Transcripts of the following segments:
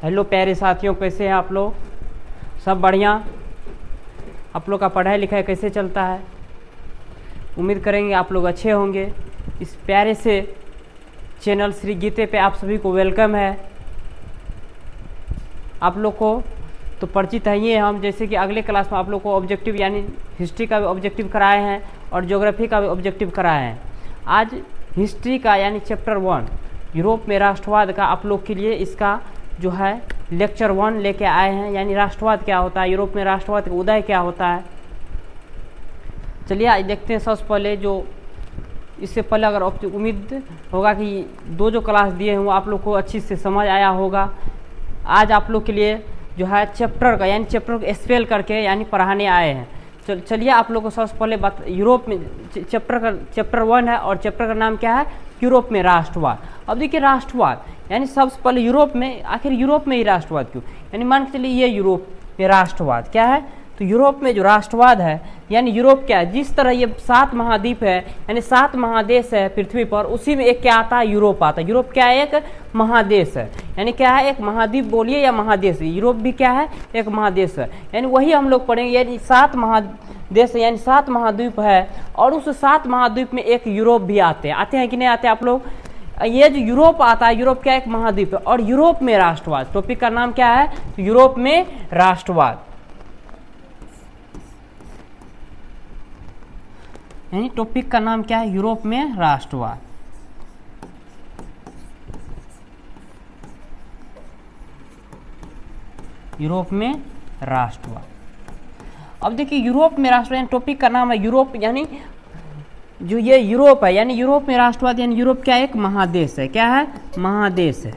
Hello प्यारे साथियों, कैसे हैं आप लोग? सब बढ़िया? आप लोग का पढ़ाई लिखाई कैसे चलता है? उम्मीद करेंगे आप लोग अच्छे होंगे। इस प्यारे से चैनल श्री गीते पे आप सभी को वेलकम है। आप लोग को तो परिचित है ही हम, जैसे कि अगले क्लास में आप लोग को ऑब्जेक्टिव यानी हिस्ट्री का भी ऑब्जेक्टिव कराए हैं और ज्योग्राफी का भी ऑब्जेक्टिव कराए हैं। आज हिस्ट्री का यानी चैप्टर 1 यूरोप में राष्ट्रवाद का आप लोग के लिए इसका जो है लेक्चर 1 लेके आए हैं, यानी राष्ट्रवाद क्या होता है, यूरोप में राष्ट्रवाद का उदय क्या होता है। चलिए आज देखते हैं। सबसे पहले जो इससे पहले अगर उम्मीद होगा कि दो जो क्लास दिए हैं वो आप लोग को अच्छी से समझ आया होगा। आज आप लोग के लिए जो है चैप्टर का यानी चैप्टर को स्पेल करके यानी पढ़ाने आए हैं। चलिए आप लोग को सबसे पहले यूरोप में चैप्टर 1 है और चैप्टर का नाम क्या है, यूरोप में राष्ट्रवाद। अब देखिए राष्ट्रवाद यानी सबसे पहले यूरोप में, आखिर यूरोप में ही राष्ट्रवाद क्यों, यानी मान के चलिए ये यूरोप में राष्ट्रवाद क्या है, तो यूरोप में जो राष्ट्रवाद है यानी यूरोप क्या है, जिस तरह ये 7 महाद्वीप है यानी 7 महादेश है पृथ्वी पर, उसी में एक क्या आता है, यूरोप आता है। यूरोप क्या है, एक महादेश है, यानी क्या है, एक महाद्वीप बोलिए या महादेश। यूरोप भी क्या है, एक महादेश है, यानी वही हम लोग पढ़ेंगे। यानी 7 महादेश यानी 7 महाद्वीप है और उस 7 महाद्वीप में एक यूरोप भी आते हैं कि नहीं आते आप लोग? ये जो यूरोप आता है, यूरोप क्या एक महाद्वीप है और यूरोप में राष्ट्रवाद। टॉपिक का नाम क्या है, तो यूरोप में राष्ट्रवाद, यानी टॉपिक का नाम क्या है, यूरोप में राष्ट्रवाद। यूरोप में राष्ट्रवाद। अब देखिए यूरोप में राष्ट्रवाद टॉपिक का नाम है यूरोप, यानी जो ये यूरोप है यानी यूरोप में राष्ट्रवाद, यानी यूरोप क्या एक महादेश है, क्या है, महादेश है।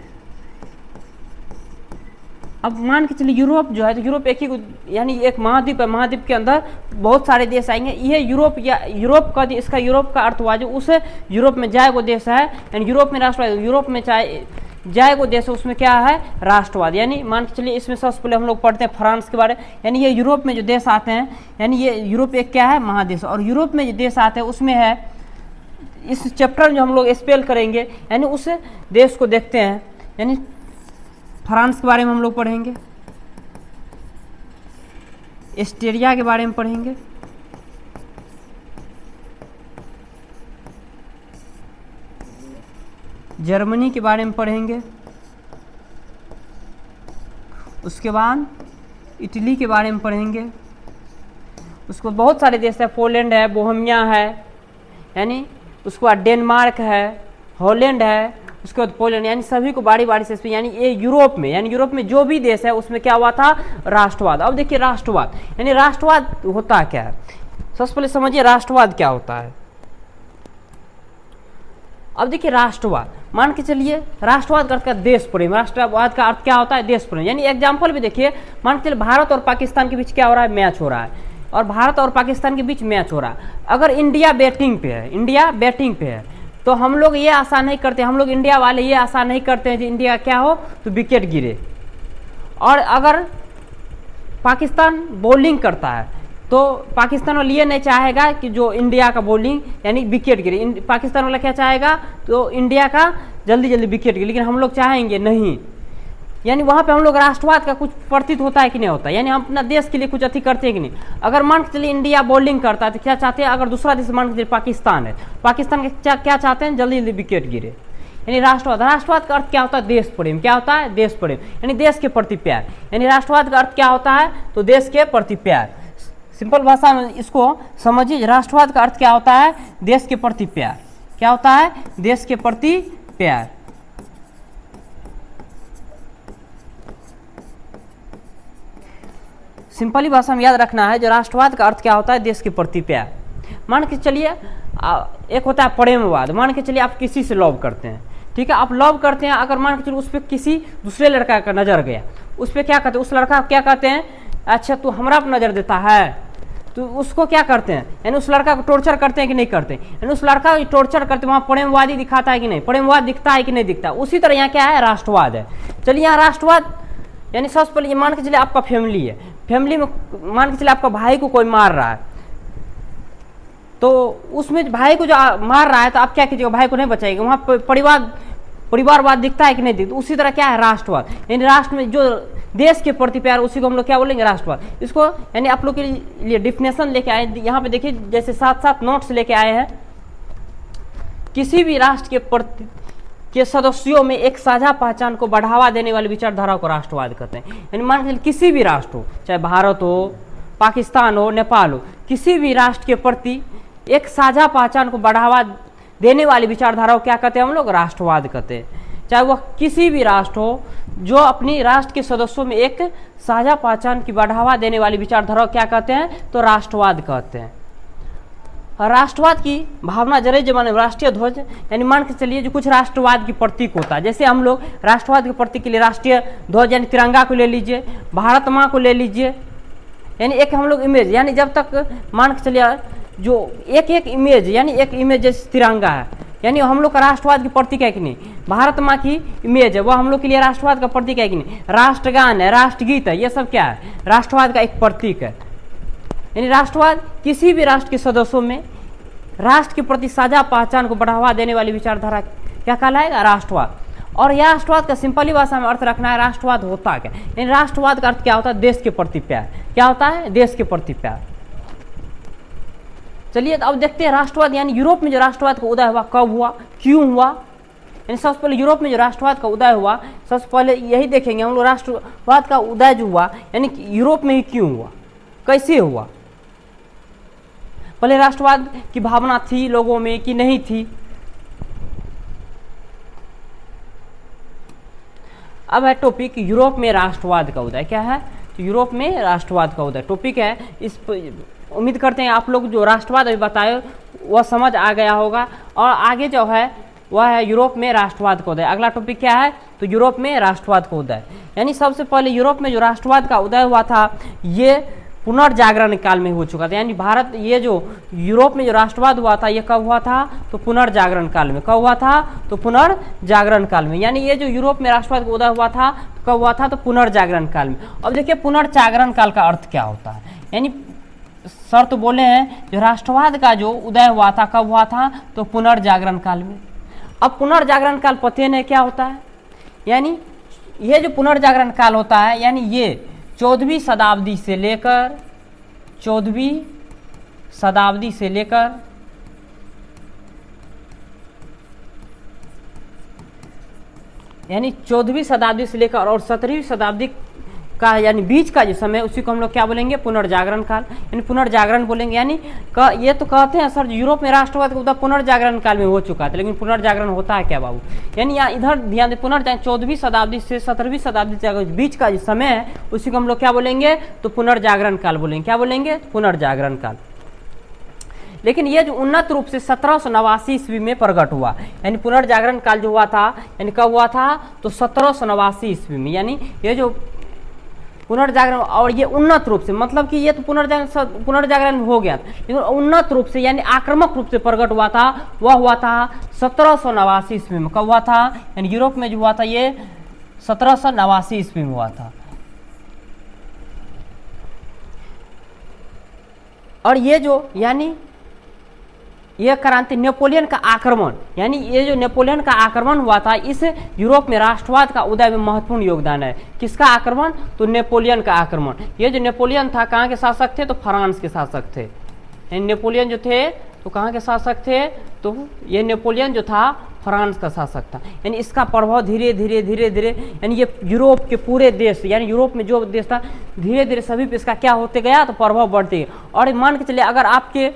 अब मान के चलिए यूरोप जो है, तो यूरोप एक ही यानी एक महाद्वीप है, महाद्वीप के अंदर बहुत सारे देश आएंगे। ये यूरोप या यूरोप का इसका यूरोप का अर्थ हुआ जो उस यूरोप में जाए वो देश है, यानी यूरोप में राष्ट्रवाद। यूरोप में चाहे जाए वो देश है उसमें क्या है, राष्ट्रवाद। यानी मान के चलिए इसमें सबसे पहले हम लोग पढ़ते हैं फ्रांस के बारे में। यानी ये यूरोप में जो देश आते हैं, यानी ये यूरोप एक क्या है, महादेश, और यूरोप में जो देश आते हैं उसमें है, इस चैप्टर जो हम लोग स्पेल करेंगे यानी उस देश को देखते हैं। यानी फ्रांस के बारे में हम लोग पढ़ेंगे, ऑस्ट्रिया के बारे में पढ़ेंगे, जर्मनी के बारे में पढ़ेंगे, उसके बाद इटली के बारे में पढ़ेंगे, उसको बहुत सारे देश है, पोलैंड है, बोहेमिया है, यानी उसके बाद डेनमार्क है, हॉलैंड है, उसके बाद पोलैंड, यानी सभी को बारी बारी से, यानी ये यूरोप में, यानी यूरोप में जो भी देश है उसमें क्या हुआ था, राष्ट्रवाद। अब देखिए राष्ट्रवाद यानी राष्ट्रवाद होता क्या है, सबसे पहले समझिए राष्ट्रवाद क्या होता है। अब देखिए राष्ट्रवाद मान के चलिए राष्ट्रवाद का अर्थ क्या, देश प्रेम। राष्ट्रवाद का अर्थ क्या होता है, देश प्रेम। यानी एग्जाम्पल भी देखिए, मान के चलिए भारत और पाकिस्तान के बीच क्या हो रहा है, मैच हो रहा है, और भारत और पाकिस्तान के बीच मैच हो रहा है। अगर इंडिया बैटिंग पे है, इंडिया बैटिंग पे है, तो हम लोग ये आशा नहीं करते, हम लोग इंडिया वाले ये आशा नहीं करते हैं कि इंडिया क्या हो, तो विकेट गिरे। और अगर पाकिस्तान बॉलिंग करता है तो पाकिस्तान वाला ये नहीं चाहेगा कि जो इंडिया का बॉलिंग यानी विकेट गिरे। पाकिस्तान वाला क्या चाहेगा, तो इंडिया का जल्दी जल्दी विकेट गिरे, लेकिन हम लोग चाहेंगे नहीं। यानी वहाँ पे हम लोग राष्ट्रवाद का कुछ प्रतीत होता है कि नहीं होता, यानी हम अपना देश के लिए कुछ अति करते हैं कि नहीं। अगर मान के चलिए इंडिया बॉलिंग करता है तो क्या चाहते हैं, अगर दूसरा देश मान के चलिए पाकिस्तान है, पाकिस्तान के क्या चाहते हैं, जल्दी जल्दी विकेट गिरे। यानी राष्ट्रवाद, राष्ट्रवाद का अर्थ क्या होता है, देश प्रेम। क्या होता है, देश प्रेम, यानी देश के प्रति प्यार। यानी राष्ट्रवाद का अर्थ क्या होता है, तो देश के प्रति प्यार। सिंपल भाषा में इसको समझिए, राष्ट्रवाद का अर्थ क्या होता है, देश के प्रति प्यार। क्या होता है, देश के प्रति प्यार। सिंपली भाषा में याद रखना है, जो राष्ट्रवाद का अर्थ क्या होता है, देश के प्रति प्यार। मान के चलिए एक होता है प्रेमवाद। मान के चलिए आप किसी से लव करते हैं, ठीक है, आप लव करते हैं, अगर मान के चलिए उस पर किसी दूसरे लड़का का नजर गया, उस पर क्या कहते हैं, उस लड़का क्या कहते हैं, अच्छा तू हमरा पर नजर देता है, तो उसको क्या करते हैं, यानी उस लड़का को टॉर्चर करते हैं कि नहीं करते, यानी उस लड़का को टॉर्चर करते, वहाँ प्रेमवादी दिखाता है कि नहीं, प्रेमवाद दिखता है कि नहीं दिखता। उसी तरह यहाँ क्या है, राष्ट्रवाद है। चलिए यहाँ राष्ट्रवाद यानी सबसे पहले मान के चलिए आपका फैमिली है, फैमिली में मान के चलिए आपका भाई को कोई मार रहा है, तो उसमें भाई को जो मार रहा है तो आप क्या कीजिएगा, भाई को नहीं बचाएगा, वहाँ परिवार परिवारवाद दिखता है कि नहीं दिखता। उसी तरह क्या है राष्ट्रवाद, यानी राष्ट्र में जो देश के प्रति प्यार, उसी को हम लोग क्या बोलेंगे राष्ट्रवाद। इसको यानी आप लोग के लिए डिफिनेशन लेके आए, यहाँ पे देखिए जैसे 7 नोट्स लेके आए हैं। किसी भी राष्ट्र के प्रति के सदस्यों में एक साझा पहचान को बढ़ावा देने वाली विचारधारा को राष्ट्रवाद कहते हैं। यानी मान के किसी भी राष्ट्र हो, चाहे भारत हो, पाकिस्तान हो, नेपाल हो, किसी भी राष्ट्र के प्रति एक साझा पहचान को बढ़ावा देने वाली विचारधारा को क्या कहते हैं हम लोग राष्ट्रवाद कहते हैं। चाहे वह किसी भी राष्ट्र हो जो अपनी राष्ट्र के सदस्यों में एक साझा पहचान की बढ़ावा देने वाली विचारधारा को क्या कहते हैं तो राष्ट्रवाद कहते हैं। राष्ट्रवाद की भावना जरे जमाने में राष्ट्रीय ध्वज, यानी मान के चलिए जो कुछ राष्ट्रवाद की प्रतीक होता है, जैसे हम लोग राष्ट्रवाद के प्रतीक के लिए राष्ट्रीय ध्वज यानी तिरंगा को ले लीजिए, भारत माँ को ले लीजिए, यानी एक हम लोग इमेज, यानी जब तक मान के चलिए जो एक इमेज, यानी एक इमेज जैसे तिरंगा है, यानी हम लोग का राष्ट्रवाद की प्रतीक है कि नहीं। भारत माँ की इमेज है, वह हम लोग के लिए राष्ट्रवाद का प्रतीक है कि नहीं। राष्ट्रगान है, राष्ट्रगीत है, ये सब क्या है राष्ट्रवाद का एक प्रतीक है। यानी राष्ट्रवाद किसी भी राष्ट्र के सदस्यों में राष्ट्र के प्रति साझा पहचान को बढ़ावा देने वाली विचारधारा क्या कहलाएगा राष्ट्रवाद। और यह राष्ट्रवाद का सिंपली भाषा में अर्थ रखना है, राष्ट्रवाद होता क्या। यानी राष्ट्रवाद का अर्थ क्या होता है देश के प्रति प्यार। क्या होता है देश के प्रति प्यार। चलिए अब देखते हैं राष्ट्रवाद, यानी यूरोप में जो राष्ट्रवाद का उदय हुआ कब हुआ, क्यों हुआ। यानी सबसे पहले यूरोप में जो राष्ट्रवाद का उदय हुआ, सबसे पहले यही देखेंगे हम लोग राष्ट्रवाद का उदय जो हुआ यानी यूरोप में ही क्यों हुआ, कैसे हुआ। पहले राष्ट्रवाद की भावना थी लोगों में कि नहीं थी। अब है टॉपिक यूरोप में राष्ट्रवाद का उदय। क्या है तो यूरोप में राष्ट्रवाद का उदय टॉपिक है। इस उम्मीद करते हैं आप लोग जो राष्ट्रवाद अभी बताए वह समझ आ गया होगा। और आगे जो है वह है यूरोप में राष्ट्रवाद का उदय। अगला टॉपिक क्या है तो यूरोप में राष्ट्रवाद का उदय। यानी सबसे पहले यूरोप में जो राष्ट्रवाद का उदय हुआ था ये पुनर्जागरण काल में हो चुका था। यानी भारत ये जो यूरोप में जो राष्ट्रवाद हुआ था ये कब हुआ था तो पुनर्जागरण काल में। कब हुआ था तो पुनर्जागरण काल में। यानी ये जो यूरोप में राष्ट्रवाद का उदय हुआ था तो कब हुआ था तो पुनर्जागरण काल में। अब देखिए पुनर्जागरण काल का अर्थ क्या होता है। यानी सर तो बोले हैं जो राष्ट्रवाद का जो उदय हुआ था कब हुआ था तो पुनर्जागरण काल में। अब पुनर्जागरण काल पते नहीं क्या होता है। यानी ये जो पुनर्जागरण काल होता है यानी ये 14वीं शताब्दी से लेकर 14वीं शताब्दी से लेकर यानी 14वीं शताब्दी से लेकर और 17वीं शताब्दी का यानी बीच का जो समय उसी को हम लोग क्या बोलेंगे पुनर्जागरण काल यानी पुनर्जागरण बोलेंगे। यानी ये तो कहते हैं सर यूरोप में राष्ट्रवाद का उदय पुनर्जागरण काल में हो चुका था, लेकिन पुनर्जागरण होता है क्या बाबू। यानी यहाँ इधर ध्यान दें पुनर्जागरण 14वीं शताब्दी से 17वीं शताब्दी तक बीच का जो समय है उसी को हम लोग क्या बोलेंगे तो पुनर्जागरण काल बोलेंगे। क्या बोलेंगे पुनर्जागरण काल। लेकिन ये जो उन्नत रूप से 1789 ईस्वी में प्रकट हुआ। यानी पुनर्जागरण काल जो हुआ था यानी कब हुआ था तो 1789 ईस्वी में। यानी ये जो पुनर्जागरण और ये उन्नत रूप से मतलब कि ये तो पुनर्जागरण हो गया लेकिन उन्नत रूप से यानी आक्रामक रूप से प्रकट हुआ था वह हुआ था 1789 ईस्वी में। कब हुआ था यानी यूरोप में जो हुआ था ये 1789 ईस्वी में हुआ था। और ये जो यानी यह क्रांति नेपोलियन का आक्रमण यानी ये जो नेपोलियन का आक्रमण हुआ था इस यूरोप में राष्ट्रवाद का उदय में महत्वपूर्ण योगदान है। किसका आक्रमण तो नेपोलियन का आक्रमण। ये जो नेपोलियन था कहाँ के शासक थे तो फ्रांस के शासक थे। यानी नेपोलियन जो थे तो कहाँ के शासक थे तो ये नेपोलियन जो था फ्रांस का शासक था। यानी इसका प्रभाव धीरे धीरे धीरे धीरे यानी ये यूरोप के पूरे देश यानी यूरोप में जो देश था धीरे धीरे सभी पे इसका क्या होते गया तो प्रभाव बढ़ते गया। और मान के चलिए अगर आपके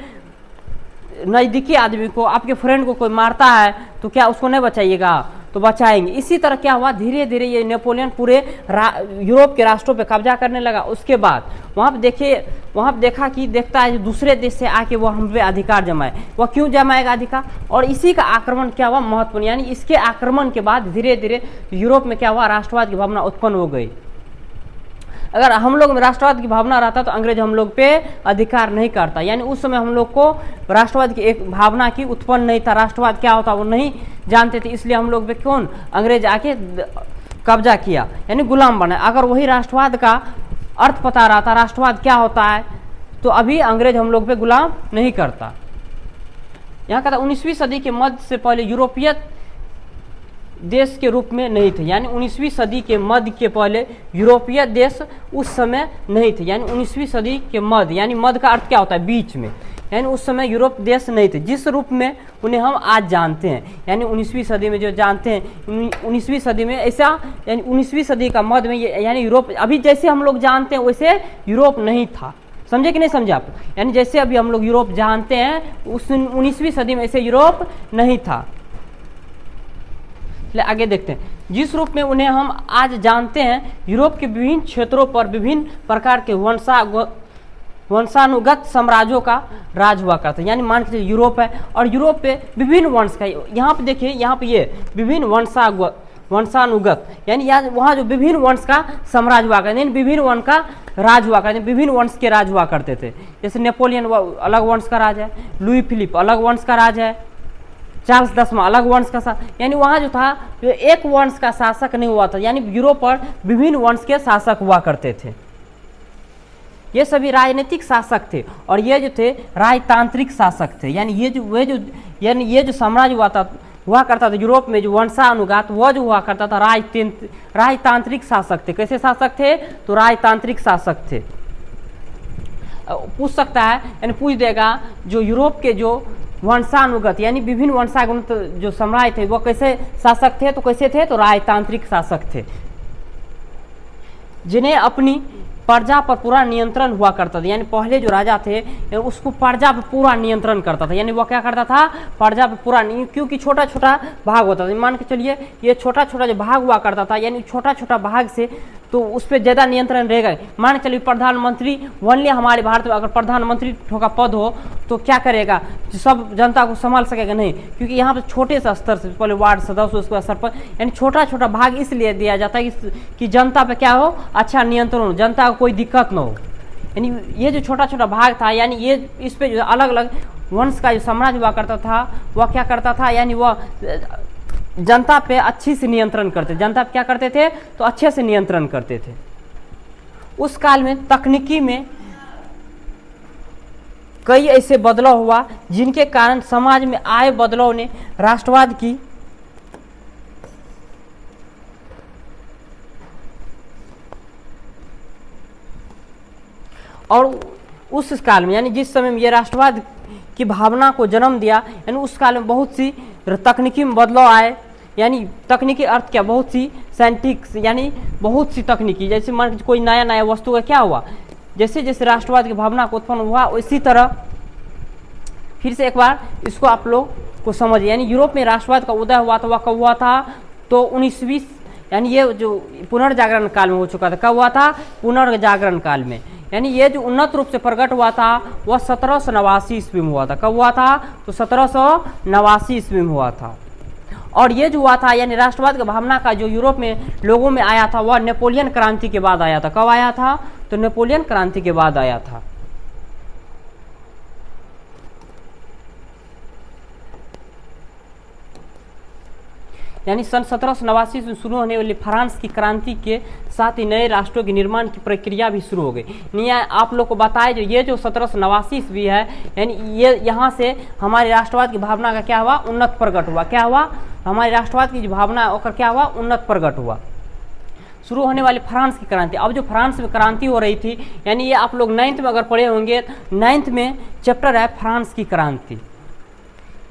नज़दीकी आदमी को आपके फ्रेंड को कोई मारता है तो क्या उसको नहीं बचाइएगा तो बचाएंगे। इसी तरह क्या हुआ धीरे धीरे ये नेपोलियन पूरे यूरोप के राष्ट्रों पे कब्जा करने लगा। उसके बाद वहाँ पे देखिए वहाँ पे देखा कि देखता है दूसरे देश से आके वो हम पे अधिकार जमाए। वह क्यों जमाएगा अधिकार और इसी का आक्रमण क्या हुआ महत्वपूर्ण। यानी इसके आक्रमण के बाद धीरे धीरे यूरोप में क्या हुआ राष्ट्रवाद की भावना उत्पन्न हो गई। अगर हम लोग में राष्ट्रवाद की भावना रहता तो अंग्रेज हम लोग पे अधिकार नहीं करता। यानी उस समय हम लोग को राष्ट्रवाद की एक भावना की उत्पन्न नहीं था। राष्ट्रवाद क्या होता वो नहीं जानते थे, इसलिए हम लोग पे कौन अंग्रेज आके कब्जा किया यानी गुलाम बने। अगर वही राष्ट्रवाद का अर्थ पता रहता राष्ट्रवाद क्या होता है तो अभी अंग्रेज हम लोग पे गुलाम नहीं करता। यहाँ कहता 19वीं सदी के मध्य से पहले देश के रूप में नहीं थे, यानी 19वीं सदी के मध्य के पहले यूरोपीय देश उस समय नहीं थे, यानी 19वीं सदी के मध्य, यानी मध्य का अर्थ क्या होता है, बीच में, यानी उस समय यूरोप देश नहीं थे जिस रूप में उन्हें हम आज जानते हैं, यानी 19वीं सदी में जो जानते हैं 19वीं सदी में ऐसा, यानी 19वीं सदी का मध्य में यानी यूरोप अभी जैसे हम लोग जानते हैं वैसे यूरोप नहीं था। समझे कि नहीं समझे आप? यानी जैसे अभी हम लोग यूरोप जानते हैं उस 19वीं सदी में ऐसे यूरोप नहीं था। चलिए आगे देखते हैं, जिस रूप में उन्हें हम आज जानते हैं यूरोप के विभिन्न क्षेत्रों पर विभिन्न प्रकार के वंशानुगत साम्राज्यों का राज हुआ करता है। यानी मान के चलिए यूरोप है और यूरोप पे विभिन्न वंश का, यहाँ पे देखिए यहाँ पे ये विभिन्न वंशानुगत, यानी यहाँ वहाँ जो विभिन्न वंश का साम्राज्य हुआ करते, यानी विभिन्न वंश का राज हुआ करते, विभिन्न वंश के राज हुआ करते थे। जैसे नेपोलियन अलग वंश का राज है, लुई फिलिप अलग वंश का राज है, चार्ल्स 10वां अलग वंश का यानी वहाँ जो था एक वंश का शासक नहीं हुआ था, यानी यूरोप पर विभिन्न वंश के शासक हुआ करते थे। ये सभी राजनीतिक शासक थे और ये जो थे राजतांत्रिक शासक थे, यानी ये जो साम्राज्य हुआ करता था यूरोप में, जो वंशानुगत वो जो हुआ करता था राजतांत्रिक शासक थे। कैसे शासक थे? तो राजतांत्रिक शासक थे। पूछ सकता है, यानी पूछ देगा जो यूरोप के जो वंशानुगत यानी विभिन्न वंशानुगत जो साम्राज्य थे वो कैसे शासक थे? तो कैसे थे? तो राजतांत्रिक शासक थे, जिन्हें अपनी प्रजा पर पूरा नियंत्रण हुआ करता था। यानी पहले जो राजा थे उसको प्रजा पर पूरा नियंत्रण करता था, यानी वो क्या करता था? प्रजा पर पूरा, क्योंकि छोटा छोटा भाग होता था। मान के चलिए ये छोटा छोटा जो भाग हुआ करता था, यानी छोटा छोटा भाग से तो उस पर ज़्यादा नियंत्रण रहेगा। मान के चलिए प्रधानमंत्री ओनली हमारे भारत में अगर प्रधानमंत्री का पद हो तो क्या करेगा? सब जनता को संभाल सकेगा नहीं, क्योंकि यहाँ पर छोटे से स्तर से पहले वार्ड सदस्य उसके स्तर पर, यानी छोटा छोटा भाग इसलिए दिया जाता है कि जनता पर क्या हो? अच्छा नियंत्रण हो, जनता को कोई दिक्कत न हो। यानी ये जो छोटा छोटा भाग था, यानी ये इस पे जो अलग अलग वंश का जो साम्राज्य हुआ करता था वह क्या करता था? यानी वह जनता पे अच्छी से नियंत्रण करते, जनता पे क्या करते थे? तो अच्छे से नियंत्रण करते थे। उस काल में तकनीकी में कई ऐसे बदलाव हुआ जिनके कारण समाज में आए बदलाव ने राष्ट्रवाद की और उस काल में, यानी जिस समय में ये राष्ट्रवाद की भावना को जन्म दिया, यानी उस काल में बहुत सी तकनीकी में बदलाव आए। यानी तकनीकी अर्थ क्या? बहुत सी साइंटिक, यानी बहुत सी तकनीकी, जैसे मान कोई नया नया वस्तु का क्या हुआ, जैसे जैसे राष्ट्रवाद की भावना को उत्पन्न हुआ उसी तरह फिर से एक बार इसको आप लोग को समझिए। यानी यूरोप में राष्ट्रवाद का उदय हुआ था, वह कब हुआ था? तो 19वीं, यानी ये जो पुनर्जागरण काल में हो चुका था। कब हुआ था? पुनर्जागरण काल में। यानी ये जो उन्नत रूप से प्रकट हुआ था वह 1789 ईस्वी में हुआ था। कब हुआ था? तो 1789 ईस्वी में हुआ था। और ये जो हुआ था, यानी राष्ट्रवाद की भावना का जो यूरोप में लोगों में आया था वह नेपोलियन क्रांति के बाद आया था। कब आया था? तो नेपोलियन क्रांति के बाद आया था। यानी सन 1789 में शुरू होने वाली फ्रांस की क्रांति के साथ ही नए राष्ट्रों के निर्माण की प्रक्रिया भी शुरू हो गई। नहीं आप लोग को बताए जो ये जो 1789 ईस्वी है, यानी ये यहाँ से हमारे राष्ट्रवाद की भावना का क्या हुआ? उन्नत प्रकट हुआ। क्या हुआ? हमारे राष्ट्रवाद की जो भावना है क्या हुआ? उन्नत प्रकट हुआ। शुरू होने वाली फ्रांस की क्रांति, अब जो फ्रांस में क्रांति हो रही थी, यानी ये आप लोग 9th में अगर पढ़े होंगे, 9th में चैप्टर है फ्रांस की क्रांति।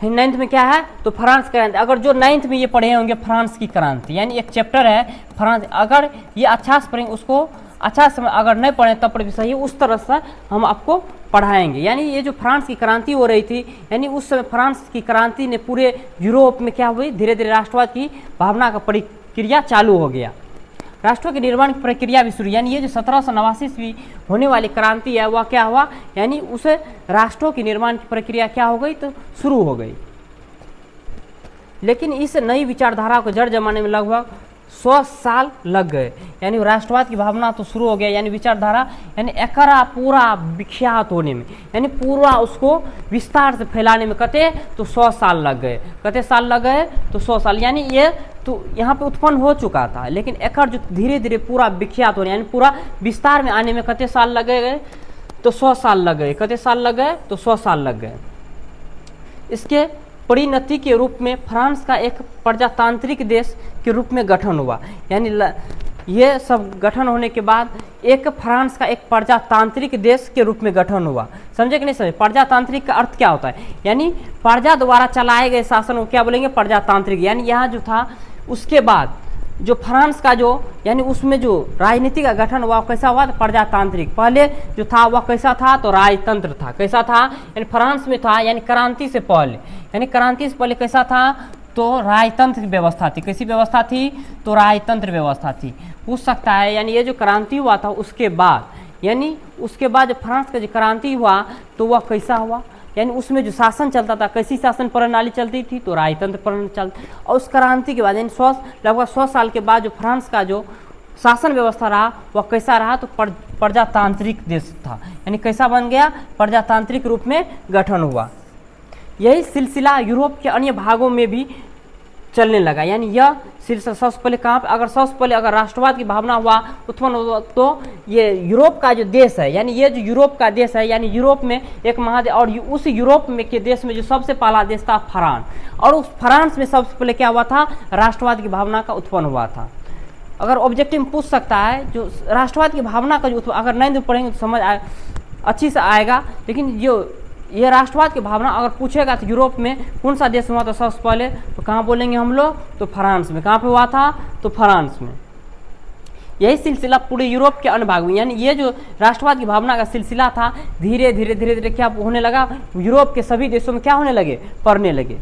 9th में क्या है? तो फ्रांस की क्रांति। अगर जो 9th में ये पढ़े होंगे फ्रांस की क्रांति, यानी एक चैप्टर है फ्रांस, अगर ये अच्छा से पढ़ेंगे उसको अच्छा से, अगर नहीं पढ़ें तब पर भी सही, उस तरह से हम आपको पढ़ाएंगे। यानी ये जो फ्रांस की क्रांति हो रही थी, यानी उस समय फ्रांस की क्रांति ने पूरे यूरोप में क्या हुई? धीरे धीरे राष्ट्रवाद की भावना का प्रक्रिया चालू हो गया, राष्ट्रों के निर्माण की प्रक्रिया भी शुरू। यानी ये जो 1789 ईस्वी होने वाली क्रांति है वह क्या हुआ? यानी उस राष्ट्रों के निर्माण की प्रक्रिया क्या हो गई? तो शुरू हो गई। लेकिन इस नई विचारधारा को जड़ जमाने में लगभग 100 साल लग गए। यानी राष्ट्रवाद की भावना तो शुरू हो गया, यानी विचारधारा, यानी एकरा पूरा विख्यात होने में, यानी पूरा उसको विस्तार से फैलाने में कते तो 100 साल लग गए। कते साल लग गए? तो 100 साल। यानी ये तो यहाँ पे उत्पन्न हो चुका था, लेकिन एकर जो धीरे धीरे पूरा विख्यात होने, यानी पूरा विस्तार में आने में कते साल लगे गए? तो 100 साल लग गए। कते साल लग गए? तो 100 साल लग गए। इसके परिणति के रूप में फ्रांस का एक प्रजातांत्रिक देश के रूप में गठन हुआ। यानी ये सब गठन होने के बाद एक फ्रांस का एक प्रजातांत्रिक देश के रूप में गठन हुआ। समझे कि नहीं समझे? प्रजातांत्रिक का अर्थ क्या होता है? यानी प्रजा द्वारा चलाए गए शासन को क्या बोलेंगे? प्रजातांत्रिक। यानी यहाँ जो था उसके बाद जो फ्रांस का जो यानी उसमें जो राजनीति का गठन हुआ कैसा हुआ? प्रजातांत्रिक। पहले जो था वह कैसा था? तो राजतंत्र था। कैसा था? यानी फ्रांस में था, यानी क्रांति से पहले, यानी क्रांति से पहले कैसा था? तो राजतंत्र व्यवस्था थी। कैसी व्यवस्था थी? तो राजतंत्र व्यवस्था थी। पूछ सकता है यानी ये जो क्रांति हुआ था उसके बाद, यानी उसके बाद जब फ्रांस का जो क्रांति हुआ तो वह कैसा हुआ? यानी उसमें जो शासन चलता था कैसी शासन प्रणाली चलती थी? तो राजतंत्र प्रणाली चलती। और उस क्रांति के बाद यानी लगभग 100 साल के बाद जो फ्रांस का जो शासन व्यवस्था रहा वह कैसा रहा? तो प्रजातांत्रिक देश था। यानी कैसा बन गया? प्रजातांत्रिक रूप में गठन हुआ। यही सिलसिला यूरोप के अन्य भागों में भी चलने लगा। यानी यह सिलसिला सबसे पहले कहाँ पे? अगर सबसे पहले अगर राष्ट्रवाद की भावना हुआ उत्पन्न हुआ तो ये यूरोप का जो देश है, यानी ये जो यूरोप का देश है, यानी यूरोप में एक महादेश, और उस यूरोप में के देश में जो सबसे पहला देश था फ्रांस, और उस फ्रांस में सबसे पहले क्या हुआ था? राष्ट्रवाद की भावना का उत्पन्न हुआ था। अगर ऑब्जेक्टिव पूछ सकता है जो राष्ट्रवाद की भावना का जो अगर नहीं पढ़ेंगे तो समझ अच्छी से आएगा, लेकिन जो ये राष्ट्रवाद की भावना अगर पूछेगा तो यूरोप में कौन सा देश हुआ? तो सबसे पहले तो कहाँ बोलेंगे हम लोग? तो फ्रांस में। कहाँ पे हुआ था? तो फ्रांस में। यही सिलसिला पूरे यूरोप के अन्य भाग में, यानी ये जो राष्ट्रवाद की भावना का सिलसिला था धीरे धीरे क्या होने लगा? यूरोप के सभी देशों में क्या होने लगे? पड़ने लगे।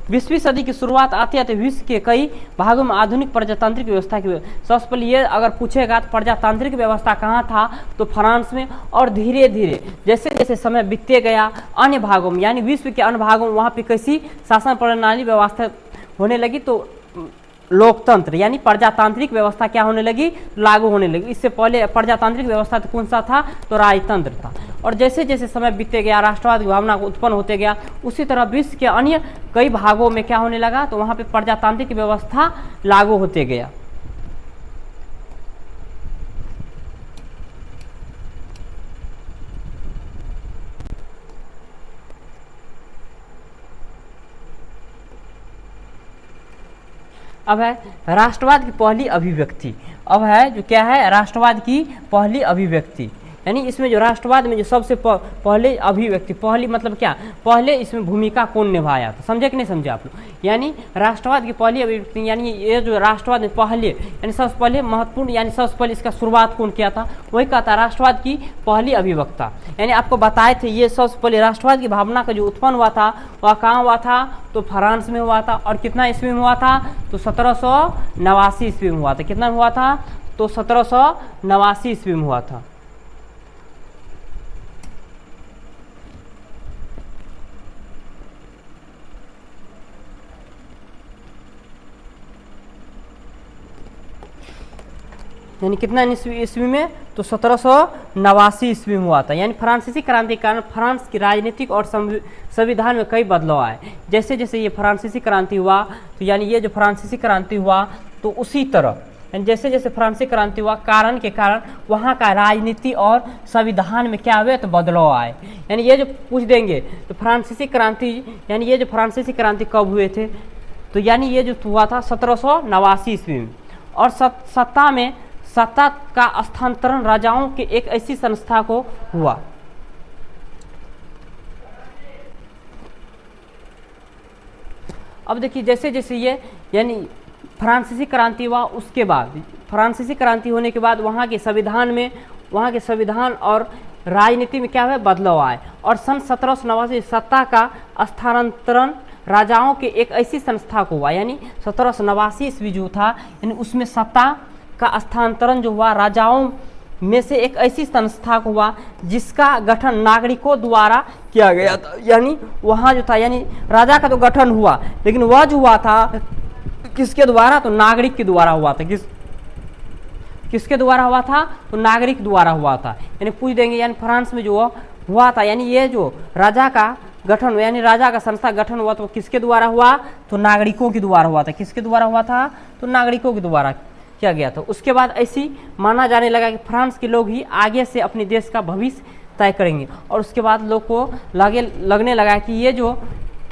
20वीं सदी की शुरुआत आते आते विश्व के कई भागों में आधुनिक प्रजातांत्रिक व्यवस्था की सबसे पहले ये अगर पूछेगा तो प्रजातांत्रिक व्यवस्था कहाँ था? तो फ्रांस में। और धीरे धीरे जैसे जैसे समय बीतते गया अन्य भागों में, यानी विश्व के अन्य भागों में वहाँ पे कैसी शासन प्रणाली व्यवस्था होने लगी? तो लोकतंत्र यानी प्रजातांत्रिक व्यवस्था क्या होने लगी? लागू होने लगी। इससे पहले प्रजातांत्रिक व्यवस्था तो कौन सा था? तो राजतंत्र था। और जैसे जैसे समय बीतते गया राष्ट्रवाद की भावना को उत्पन्न होते गया, उसी तरह विश्व के अन्य कई भागों में क्या होने लगा? तो वहाँ पे प्रजातांत्रिक व्यवस्था लागू होते गया। अब है राष्ट्रवाद की पहली अभिव्यक्ति। अब है जो क्या है? राष्ट्रवाद की पहली अभिव्यक्ति। यानी इसमें जो राष्ट्रवाद में जो सबसे पहले अभिव्यक्ति, पहली मतलब क्या? पहले इसमें भूमिका कौन निभाया था? समझे कि नहीं समझे आप लोग? यानी राष्ट्रवाद की पहली अभिव्यक्ति, यानी ये जो राष्ट्रवाद में पहले यानी सबसे पहले महत्वपूर्ण, यानी सबसे पहले इसका शुरुआत कौन किया था? वही कहा था राष्ट्रवाद की पहली अभिव्यक्ता। यानी आपको बताए थे ये सबसे पहले राष्ट्रवाद की भावना का जो उत्पन्न हुआ था वह कहाँ हुआ था? तो फ्रांस में हुआ था। और कितना ईस्वी में हुआ था? तो 1789 ईस्वी में हुआ था। कितना में हुआ था? तो 1789 ईस्वी में हुआ था। यानी कितना ईस्वी में? तो 1789 ईस्वी में हुआ था। यानी फ्रांसीसी क्रांति के कारण फ्रांस की राजनीतिक और संविधान में कई बदलाव आए। जैसे जैसे ये फ्रांसीसी क्रांति हुआ तो यानी ये जो फ्रांसीसी क्रांति हुआ तो उसी तरह जैसे जैसे फ्रांसीसी क्रांति हुआ कारण के कारण वहाँ का राजनीति और संविधान में क्या हुए? तो बदलाव आए। यानी ये जो पूछ देंगे तो फ्रांसीसी क्रांति, यानी ये जो फ्रांसीसी क्रांति कब हुए थे? तो यानी ये जो हुआ था 1789 ईस्वी में। और सत्ता का स्थानांतरण राजाओं के एक ऐसी संस्था को हुआ। अब देखिए जैसे जैसे ये यानी फ्रांसीसी क्रांति हुआ, उसके बाद फ्रांसीसी क्रांति होने के बाद वहाँ के संविधान और राजनीति में क्या हुआ? बदलाव आए। और सन 1789 सत्ता का स्थानांतरण राजाओं के एक ऐसी संस्था को हुआ। यानी 1789 ईस्वी जो था यानी उसमें सत्ता का स्थानांतरण जो हुआ राजाओं में से एक ऐसी संस्था को हुआ जिसका गठन नागरिकों द्वारा किया गया था। यानी वहाँ जो था यानी राजा का तो गठन हुआ, लेकिन वह जो हुआ था किसके द्वारा? तो नागरिक के द्वारा हुआ था। किसके द्वारा हुआ था? तो नागरिक द्वारा हुआ था। यानी पूछ देंगे यानी फ्रांस में जो हुआ था यानी ये जो राजा का गठन यानी राजा का संस्था गठन हुआ तो किसके द्वारा हुआ? तो नागरिकों के द्वारा हुआ था। किसके द्वारा हुआ था? तो नागरिकों के द्वारा किया गया था। उसके बाद ऐसी माना जाने लगा कि फ्रांस के लोग ही आगे से अपने देश का भविष्य तय करेंगे। और उसके बाद लोग को लगने लगा कि ये जो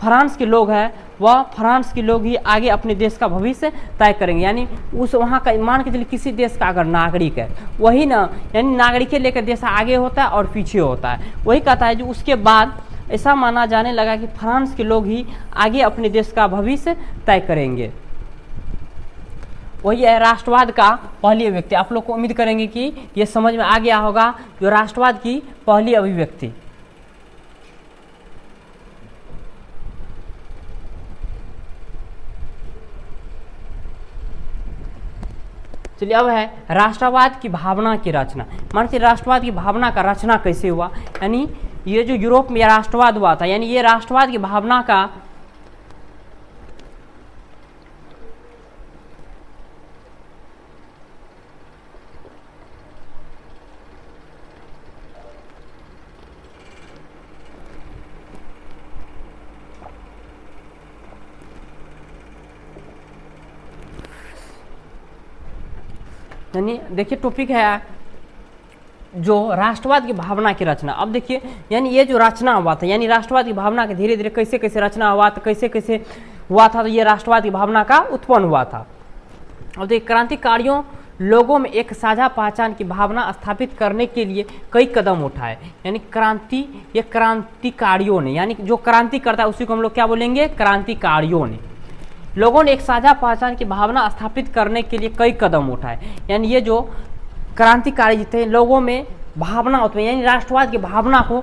फ्रांस के लोग हैं वह फ्रांस के लोग ही आगे अपने देश का भविष्य तय करेंगे। यानी उस वहाँ का मान के चलिए किसी देश का अगर नागरिक है वही ना, यानी नागरिक लेकर देश आगे होता है और पीछे होता है। वही कहता है जो उसके बाद ऐसा माना जाने लगा कि फ्रांस के लोग ही आगे अपने देश का भविष्य तय करेंगे। वही है राष्ट्रवाद का पहली अभिव्यक्ति। आप लोग को उम्मीद करेंगे कि ये समझ में आ गया होगा जो राष्ट्रवाद की पहली अभिव्यक्ति। चलिए अब है राष्ट्रवाद की भावना की रचना। मान लीजिए राष्ट्रवाद की भावना का रचना कैसे हुआ, यानी ये जो यूरोप में राष्ट्रवाद हुआ था, यानी ये राष्ट्रवाद की भावना का यानी देखिए टॉपिक है जो राष्ट्रवाद की भावना की रचना। अब देखिए यानी ये जो रचना हुआ था, यानी राष्ट्रवाद की भावना के धीरे धीरे कैसे कैसे रचना हुआ था, कैसे कैसे हुआ था, तो ये राष्ट्रवाद की भावना का उत्पन्न हुआ था। अब देखिए क्रांतिकारियों लोगों में एक साझा पहचान की भावना स्थापित करने के लिए कई कदम उठाए। यानी ये क्रांतिकारियों ने, यानी जो क्रांति करता है उसी को हम लोग क्या बोलेंगे, क्रांतिकारियों ने। लोगों ने एक साझा पहचान की भावना स्थापित करने के लिए कई कदम उठाए। यानी ये जो क्रांतिकारी थे लोगों में भावना उत्पन्न, यानी राष्ट्रवाद की भावना को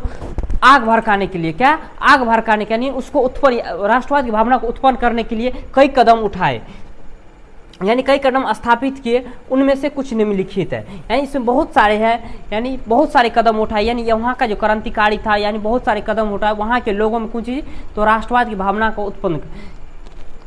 आग भड़काने के लिए, क्या आग भड़काने के, यानी उसको उत्पन्न, राष्ट्रवाद की भावना को उत्पन्न करने के लिए कई कदम उठाए, यानी कई कदम स्थापित किए। उनमें से कुछ निम्नलिखित है, यानी इसमें बहुत सारे हैं, यानी बहुत सारे कदम उठाए। यानी वहाँ का जो क्रांतिकारी था यानी बहुत सारे कदम उठाए वहाँ के लोगों में कुछ तो राष्ट्रवाद की भावना को उत्पन्न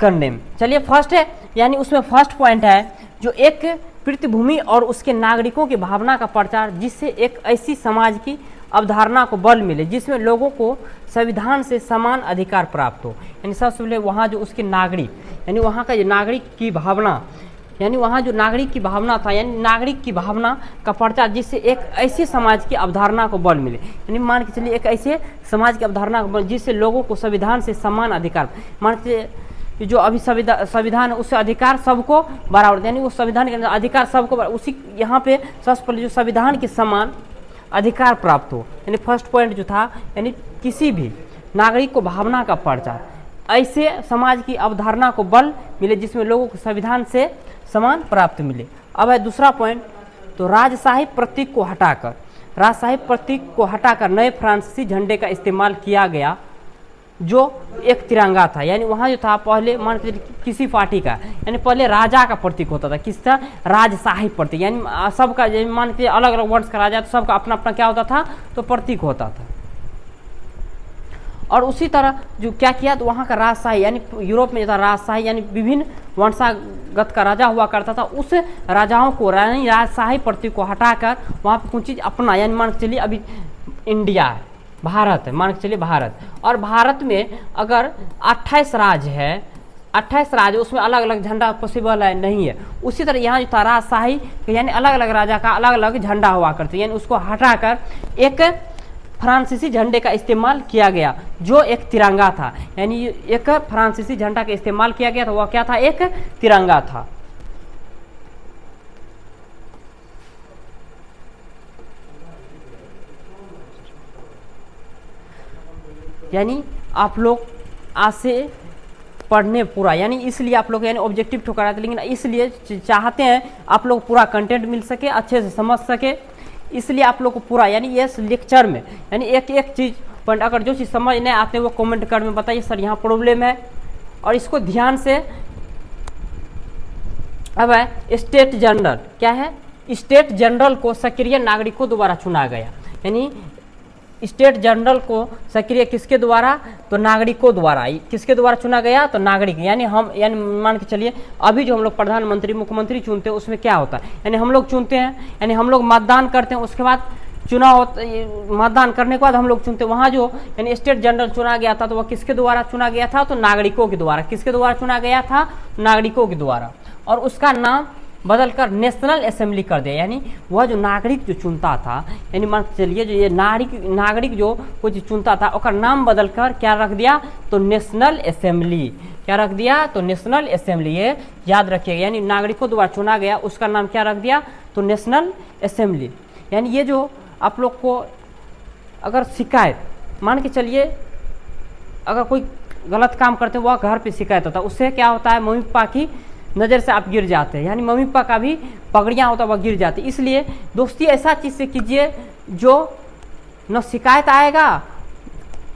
करने में। चलिए फर्स्ट है, यानी उसमें फर्स्ट पॉइंट है जो एक पृथ्वीभूमि और उसके नागरिकों की भावना का प्रचार, जिससे एक ऐसी समाज की अवधारणा को बल मिले जिसमें लोगों को संविधान से समान अधिकार प्राप्त हो। यानी सबसे पहले वहाँ जो उसके नागरिक, यानी वहाँ का जो नागरिक की भावना, यानी वहाँ जो नागरिक की भावना था, यानी नागरिक की भावना का प्रचार जिससे एक ऐसी समाज की अवधारणा को बल मिले। यानी मान के चलिए एक ऐसे समाज की अवधारणा को बल जिससे लोगों को संविधान से समान अधिकार, मान के जो अभी संविधान है उससे अधिकार सबको बराबर, यानी उस संविधान के अंदर अधिकार सबको उसी यहाँ पे सबसे पहले जो संविधान के समान अधिकार प्राप्त हो। यानी फर्स्ट पॉइंट जो था, यानी किसी भी नागरिक को भावना का प्रचार, ऐसे समाज की अवधारणा को बल मिले जिसमें लोगों को संविधान से समान प्राप्त मिले। अब है दूसरा पॉइंट, तो राजशाही प्रतीक को हटाकर नए फ्रांसीसी झंडे का इस्तेमाल किया गया जो एक तिरंगा था। यानी वहाँ जो था पहले मान के किसी पार्टी का, यानी पहले राजा का प्रतीक होता था, किसका, राजशाही प्रतीक, यानी सबका मान के अलग अलग वंश का राजा, तो सबका अपना अपना क्या होता था, तो प्रतीक होता था। और उसी तरह जो क्या किया, तो वहाँ का राजशाही, यानी यूरोप में जो था राजशाही, यानी विभिन्न वंशागत का राजा हुआ करता था, उस राजाओं को यानी राजशाही प्रतीक को हटाकर वहाँ पर कुछ चीज़ अपना, यानी मान के चलिए अभी इंडिया है, भारत है, मान के चलिए भारत, और भारत में अगर 28 राज्य है, 28 राज्य, उसमें अलग अलग झंडा पॉसिबल है, नहीं है। उसी तरह यहाँ जो था राजशाही, यानी अलग अलग राजा का अलग अलग झंडा हुआ करते, यानी उसको हटाकर एक फ्रांसीसी झंडे का इस्तेमाल किया गया जो एक तिरंगा था। यानी एक फ्रांसीसी झंडा का इस्तेमाल किया गया था, वह क्या था, एक तिरंगा था। यानी आप लोग आज से पढ़ने पूरा, यानी इसलिए आप लोग यानी ऑब्जेक्टिव ठोकर आते, लेकिन इसलिए चाहते हैं आप लोग पूरा कंटेंट मिल सके, अच्छे से समझ सके, इसलिए आप लोग को पूरा, यानी इस लेक्चर में यानी एक एक चीज़ पॉइंट, अगर जो चीज़ समझ नहीं आते वो कमेंट कर में बताइए सर यहाँ प्रॉब्लम है, और इसको ध्यान से। अब है स्टेट जनरल, क्या है, स्टेट जनरल को सक्रिय नागरिकों द्वारा चुना गया। यानी स्टेट जनरल को सक्रिय किसके द्वारा, तो नागरिकों द्वारा। किसके द्वारा चुना गया, तो नागरिक, यानी हम, यानी मान के चलिए अभी जो हम लोग प्रधानमंत्री मुख्यमंत्री चुनते हैं उसमें क्या होता है, यानी हम लोग चुनते हैं, यानी हम लोग मतदान करते हैं, उसके बाद चुनाव होता, मतदान करने के बाद हम लोग चुनते हैं। वहाँ जो यानी स्टेट जनरल चुना गया था तो वह किसके द्वारा चुना गया था, तो नागरिकों के द्वारा। किसके द्वारा चुना गया था, नागरिकों के द्वारा। और उसका नाम बदलकर नेशनल असेंबली कर दिया। यानी वह जो नागरिक जो चुनता था, यानी मान के चलिए जो ये नागरिक जो कुछ चुनता था उसका नाम बदलकर क्या रख दिया, तो नेशनल असेंबली। क्या रख दिया, तो नेशनल असेंबली। ये याद रखिएगा, यानी नागरिकों द्वारा चुना गया उसका नाम क्या रख दिया, तो नेशनल असेंबली। यानी ये जो आप लोग को अगर शिकायत मान के चलिए, अगर कोई गलत काम करते हैं वह घर पे शिकायत होता है, उससे क्या होता है, मम्मी पापा की नज़र से आप गिर जाते हैं, यानी मम्मी पापा का भी पगड़ियाँ होता है वह गिर जाती है। इसलिए दोस्ती ऐसा चीज़ से कीजिए जो न शिकायत आएगा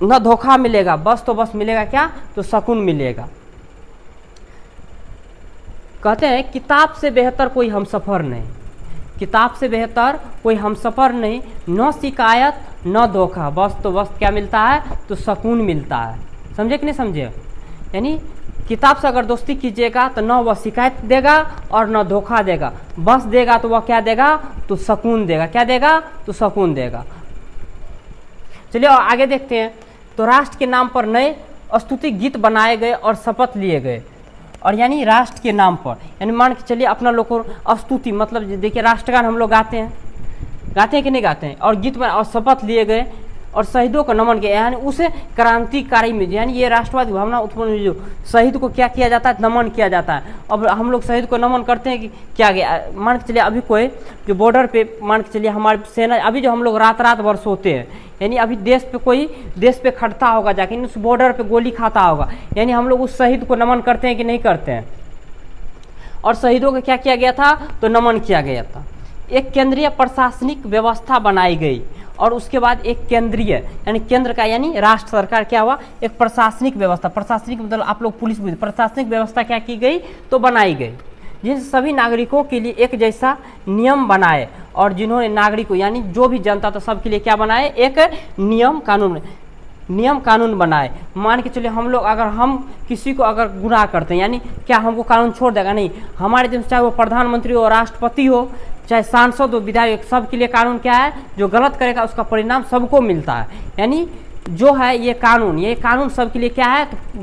न धोखा मिलेगा, बस तो बस मिलेगा क्या, तो सुकून मिलेगा। कहते हैं किताब से बेहतर कोई हमसफ़र नहीं, किताब से बेहतर कोई हमसफ़र नहीं, न शिकायत न धोखा, बस तो बस क्या मिलता है, तो सुकून मिलता है। समझे कि नहीं समझे। यानी किताब से अगर दोस्ती कीजिएगा तो न वह शिकायत देगा और न धोखा देगा, बस देगा तो वह क्या देगा, तो सुकून देगा। क्या देगा, तो सुकून देगा। चलिए और आगे देखते हैं। तो राष्ट्र के नाम पर नए स्तुति गीत बनाए गए और शपथ लिए गए। और यानी राष्ट्र के नाम पर, यानी मान के चलिए अपना लोग को स्तुति, मतलब देखिए राष्ट्रगान हम लोग गाते हैं कि नहीं गाते हैं, और गीत और शपथ लिए गए और शहीदों को नमन किया। यानी उसे क्रांतिकारी में, यानी ये राष्ट्रवादी भावना उत्पन्न, जो शहीद को क्या किया जाता है, नमन किया जाता है। अब हम लोग शहीद को नमन करते हैं कि क्या गया, मान के चलिए अभी कोई जो बॉर्डर पे मान के चलिए हमारी सेना, अभी जो हम लोग रात भर सोते हैं, यानी अभी देश पे कोई देश पे खड़ता होगा जाके, उस बॉर्डर पे गोली खाता होगा, यानी हम लोग उस शहीद को नमन करते हैं कि नहीं करते हैं। और शहीदों को क्या किया गया था, तो नमन किया गया था। एक केंद्रीय प्रशासनिक व्यवस्था बनाई गई और उसके बाद एक केंद्रीय, यानी केंद्र का यानी राष्ट्र सरकार क्या हुआ, एक प्रशासनिक व्यवस्था, प्रशासनिक मतलब आप लोग पुलिस बुझे, प्रशासनिक व्यवस्था क्या की गई, तो बनाई गई, जिनसे सभी नागरिकों के लिए एक जैसा नियम बनाए। और जिन्होंने नागरिकों यानी जो भी जनता तो सबके लिए क्या बनाए, एक नियम कानून बनाए। मान के चलिए हम लोग अगर हम किसी को अगर गुनाह करते हैं, यानी क्या हमको कानून छोड़ देगा, नहीं। हमारे देश चाहे वो प्रधानमंत्री हो, राष्ट्रपति हो, चाहे सांसद हो, विधायक, सबके लिए कानून क्या है, जो गलत करेगा उसका परिणाम सबको मिलता है। यानी जो है ये कानून सबके लिए क्या है, तो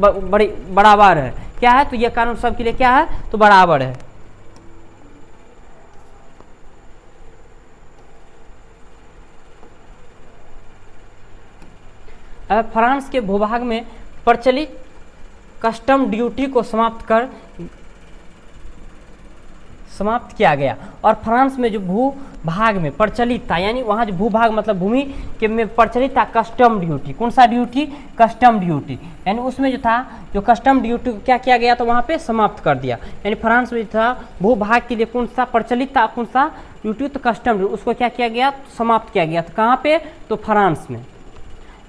बराबर है। क्या है, तो ये कानून सबके लिए क्या है, तो बराबर है। फ्रांस के भूभाग में प्रचलित कस्टम ड्यूटी को समाप्त किया गया। और फ्रांस में जो भूभाग में प्रचलित था, यानी वहाँ जो भूभाग मतलब भूमि के में प्रचलित था कस्टम ड्यूटी। कौन सा ड्यूटी, कस्टम ड्यूटी। यानी उसमें जो था जो कस्टम ड्यूटी क्या किया गया, तो वहाँ पे समाप्त कर दिया। यानी फ्रांस में था भूभाग के लिए कौन सा प्रचलित था, कौन सा ड्यूटी, तो कस्टम ड्यूटी, उसको क्या किया गया, समाप्त किया गया। तो कहाँ पे, तो फ्रांस में।